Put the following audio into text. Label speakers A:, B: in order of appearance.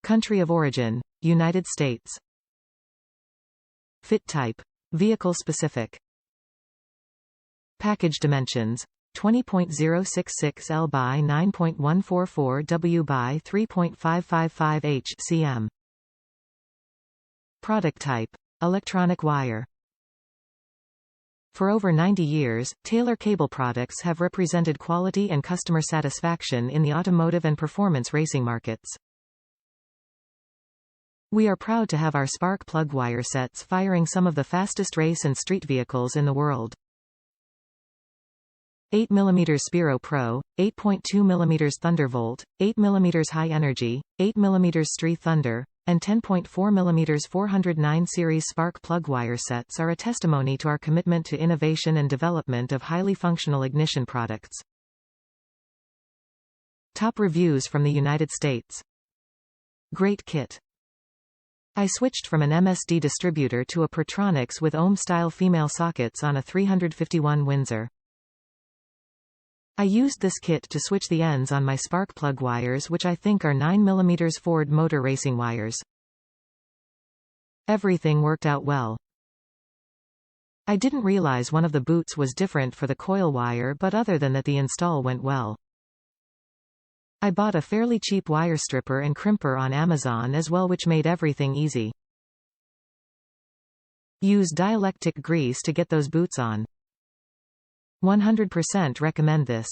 A: Country of origin, United States. Fit type, vehicle specific. Package dimensions, 20.066 L by 9.144 W by 3.555 H cm. Product type, electronic wire. For over 90 years, Taylor Cable products have represented quality and customer satisfaction in the automotive and performance racing markets. We are proud to have our spark plug wire sets firing some of the fastest race and street vehicles in the world. 8 mm Spiro Pro, 8.2 mm ThunderVolt, 8 mm High Energy, 8 mm StreeThunder, and 10.4 mm 409 series spark plug wire sets are a testimony to our commitment to innovation and development of highly functional ignition products. Top reviews from the United States. Great kit. I switched from an MSD distributor to a Protronics with ohm-style female sockets on a 351 Windsor. I used this kit to switch the ends on my spark plug wires, which I think are 9 mm Ford motor racing wires. Everything worked out well. I didn't realize one of the boots was different for the coil wire, but other than that the install went well. I bought a fairly cheap wire stripper and crimper on Amazon as well, which made everything easy. Use dielectric grease to get those boots on. 100% recommend this.